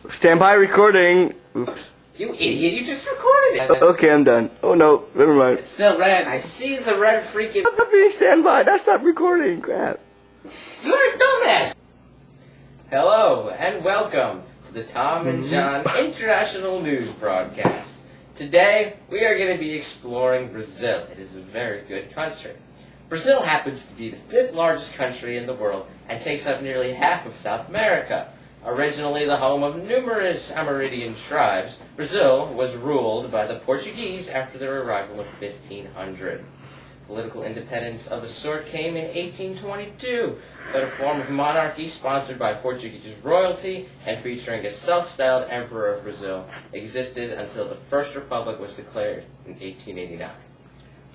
Stand by recording. Oops. You idiot, you just recorded it. Okay, I'm done. Oh no, never mind. It's still red. I see the red freaking... I'm not being stand by. That's not recording. Crap. You're a dumbass. Hello, and welcome to the Tom and John International News Broadcast. Today, we are going to be exploring Brazil. It is a very good country. Brazil happens to be the 5th largest country in the world and takes up nearly half of South America. Originally the home of numerous Amerindian tribes, Brazil was ruled by the Portuguese after their arrival in 1500. Political independence of the sort came in 1822, but a form of monarchy sponsored by Portuguese royalty and featuring a self-styled emperor of Brazil existed until the First Republic was declared in 1889.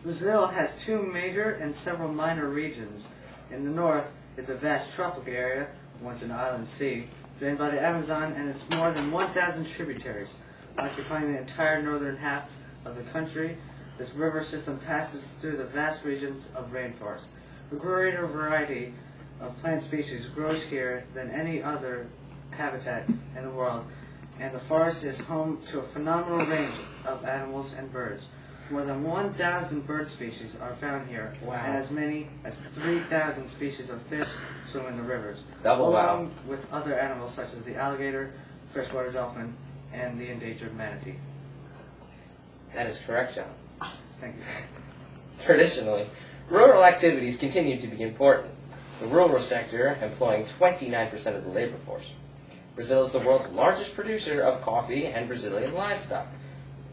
Brazil has two major and several minor regions. In the north is a vast tropical area, once an island sea, drained by the Amazon and its more than 1,000 tributaries. Occupying the entire northern half of the country, this river system passes through the vast regions of rainforest. A greater variety of plant species grows here than any other habitat in the world, and the forest is home to a phenomenal range of animals and birds. More than 1,000 bird species are found here, and as many as 3,000 species of fish swim in the rivers, along with other animals such as the alligator, freshwater dolphin, and the endangered manatee. That is correct, John. Thank you. Traditionally, rural activities continue to be important, the rural sector employing 29% of the labor force. Brazil is the world's largest producer of coffee and Brazilian livestock.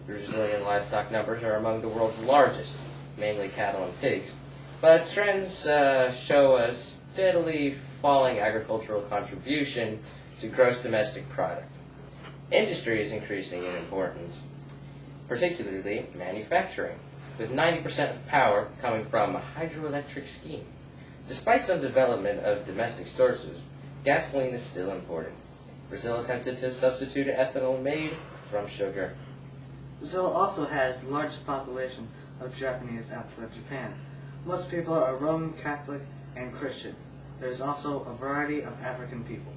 Brazilian livestock numbers are among the world's largest, mainly cattle and pigs, but trends show a steadily falling agricultural contribution to gross domestic product. Industry is increasing in importance, particularly manufacturing, with 90% of power coming from a hydroelectric scheme. Despite some development of domestic sources, gasoline is still imported. Brazil attempted to substitute ethanol made from sugar. Brazil also has the largest population of Japanese outside Japan. Most people are Roman Catholic and Christian. There is also a variety of African people.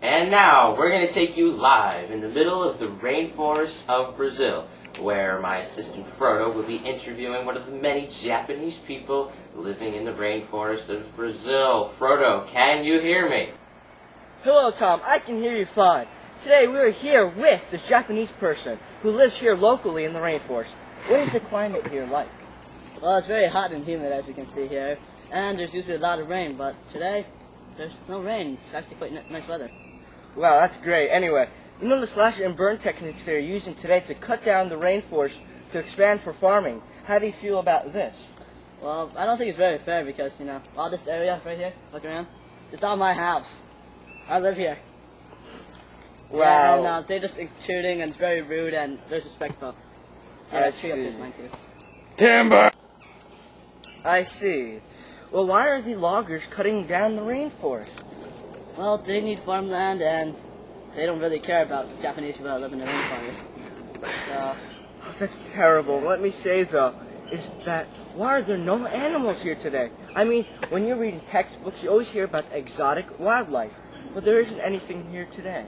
And now, we're going to take you live in the middle of the rainforest of Brazil, where my assistant Frodo will be interviewing one of the many Japanese people living in the rainforest of Brazil. Frodo, can you hear me? Hello, Tom. I can hear you fine. Today we are here with this Japanese person who lives here locally in the rainforest. What is the climate here like? Well, it's very hot and humid, as you can see here, and there's usually a lot of rain, but today there's no rain. It's actually quite nice weather. Wow, that's great. Anyway, you know the slash and burn techniques they're using today to cut down the rainforest to expand for farming. How do you feel about this? Well, I don't think it's very fair because, all this area right here, look around, it's all my house. I live here. Wow. Yeah, and they're just intruding and it's very rude and disrespectful. Yeah, I tree up see. is mine too. Timber. I see. Well, why are the loggers cutting down the rainforest? Well, they need farmland and they don't really care about Japanese people that live in the rainforest. So, Oh, that's terrible. Let me say, though, is that why are there no animals here today? I mean, when you're reading textbooks, you always hear about exotic wildlife, but there isn't anything here today.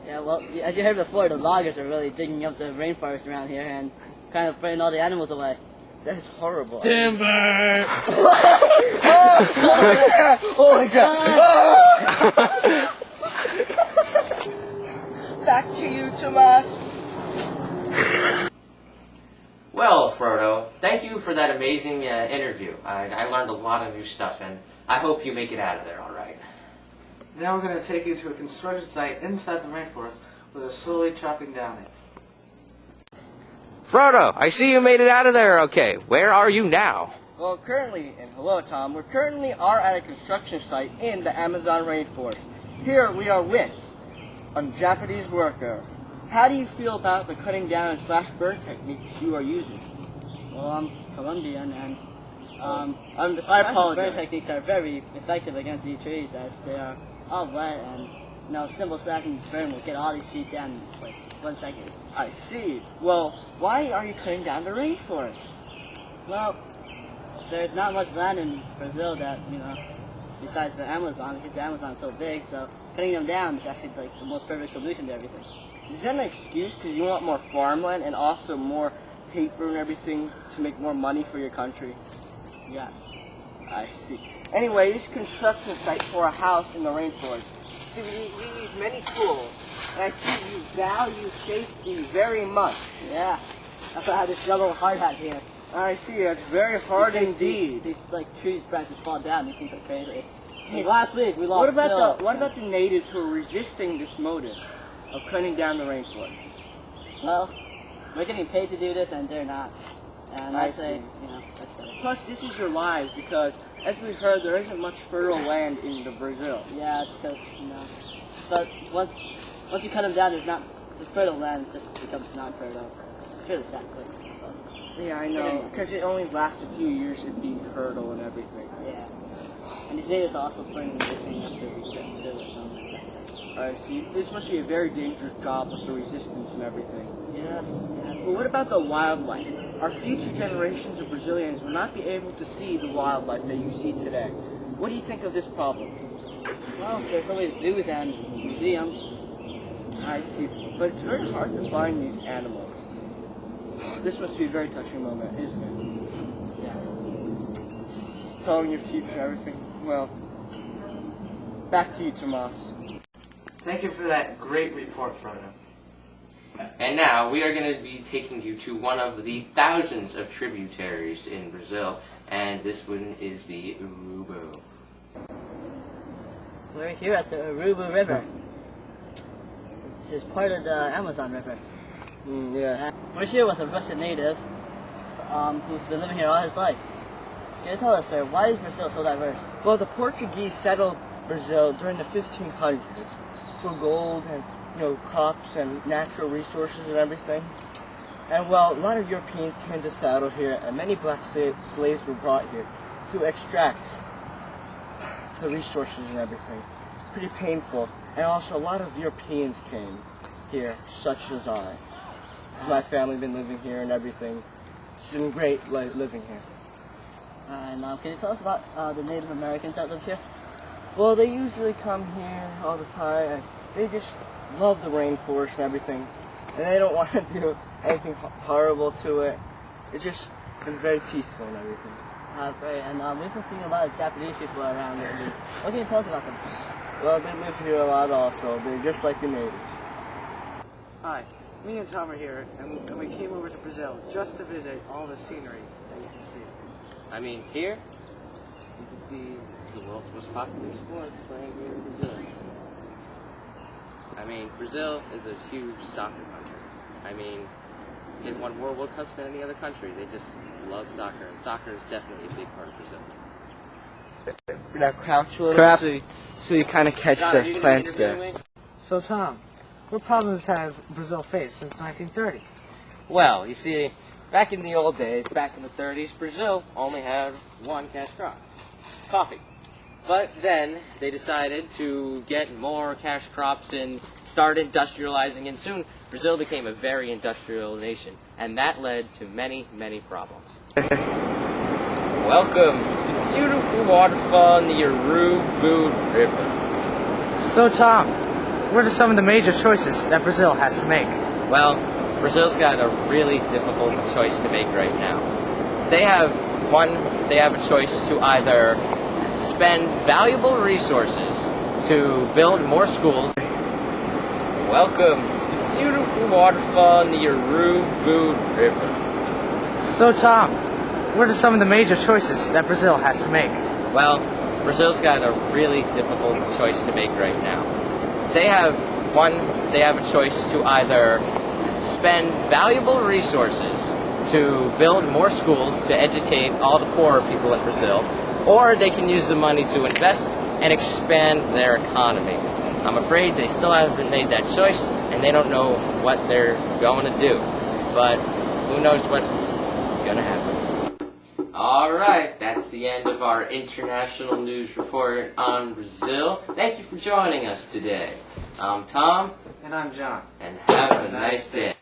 yeah, well, as you heard before, the loggers are really digging up the rainforest around here and kind of throwing all the animals away. That is horrible. Timber. Oh my god! Back to you, Tomas. Well, Frodo, thank you for that amazing interview. I learned a lot of new stuff, and I hope you make it out of there all right. Now we're going to take you to a construction site inside the rainforest where they're slowly chopping down it. Frodo, I see you made it out of there okay. Where are you now? Well, hello, Tom. We currently are at a construction site in the Amazon rainforest. Here we are with a Japanese worker. How do you feel about the cutting down and slash burn techniques you are using? Well, I'm Colombian and the I slash apologize. burn techniques are very effective against these trees as they are all wet and simple slash and burn will get all these trees down in like 1 second. I see. Well, why are you cutting down the rainforest? Well, there's not much land in Brazil that, besides the Amazon, because the Amazon's so big, so cutting them down is actually like the most perfect solution to everything. Is that an excuse because you want more farmland and also more paper and everything to make more money for your country? Yes. I see. Anyway, this construction site for a house in the rainforest. See, we use many tools, and I see you value safety very much. Yeah. That's why I have this yellow hard hat here. I see, it's very hard indeed. These like trees branches fall down. These things are crazy. Like, last week we lost. What about the natives who are resisting this motive of cutting down the rainforest? Well, we're getting paid to do this, and they're not. And I I say, see. you know, that's better. Plus, this is your lives because, as we heard, there isn't much fertile land in Brazil. Yeah, because but once you cut them down, there's not the fertile land just becomes non-fertile. It's really sad. Yeah, I know, because it only lasts a few years of being fertile and everything. Yeah. And these natives are also turning this thing after we get through it. I see. This must be a very dangerous job with the resistance and everything. Yes, yes. But what about the wildlife? Our future generations of Brazilians will not be able to see the wildlife that you see today. What do you think of this problem? Well, there's always zoos and museums. I see. But it's very hard to find these animals. This must be a very touching moment, isn't it? Yes. Telling your future and everything. Well, back to you, Tomas. Thank you for that great report, Frodo. And now we are going to be taking you to one of the thousands of tributaries in Brazil, and this one is the Urubu. We're here at the Urubu River. This is part of the Amazon River. Yeah. We're here with a Russian native who's been living here all his life. Can you tell us, sir, why is Brazil so diverse? Well, the Portuguese settled Brazil during the 1500s for gold and, crops and natural resources and everything. And well, a lot of Europeans came to settle here, and many black slaves were brought here to extract the resources and everything. Pretty painful. And also, a lot of Europeans came here, such as I. My family been living here and everything. It's been great living here. And can you tell us about the Native Americans that live here? Well, they usually come here all the time, and they just love the rainforest and everything. And they don't want to do anything horrible to it. It's just been very peaceful and everything. Great. And we've been seeing a lot of Japanese people around lately. What can you tell us about them? Well, they live here a lot also. They're just like the natives. Hi. Me and Tom are here, and we came over to Brazil just to visit all the scenery that you can see. I mean, here, you can see the world's most popular sport playing here in Brazil. I mean, Brazil is a huge soccer country. I mean, they've won more World Cups than any other country. They just love soccer, and soccer is definitely a big part of Brazil. Now crouch a little so you kind of catch John, the plants there. So, Tom, what problems have Brazil faced since 1930? Well, you see, back in the old days, back in the 30s, Brazil only had one cash crop, coffee. But then they decided to get more cash crops and start industrializing, and soon Brazil became a very industrial nation, and that led to many, many problems. Welcome to the beautiful waterfall in the Urubu River. So, Tom, what are some of the major choices that Brazil has to make? Well, Brazil's got a really difficult choice to make right now. They have a choice to either spend valuable resources to build more schools. Welcome to the beautiful waterfall in the Urubu River. So, Tom, what are some of the major choices that Brazil has to make? Well, Brazil's got a really difficult choice to make right now. They have a choice to either spend valuable resources to build more schools to educate all the poorer people in Brazil, or they can use the money to invest and expand their economy. I'm afraid they still haven't made that choice, and they don't know what they're going to do. But who knows what's going to happen. All right, that's the end of our international news report on Brazil. Thank you for joining us today. I'm Tom. And I'm John. And have a nice day.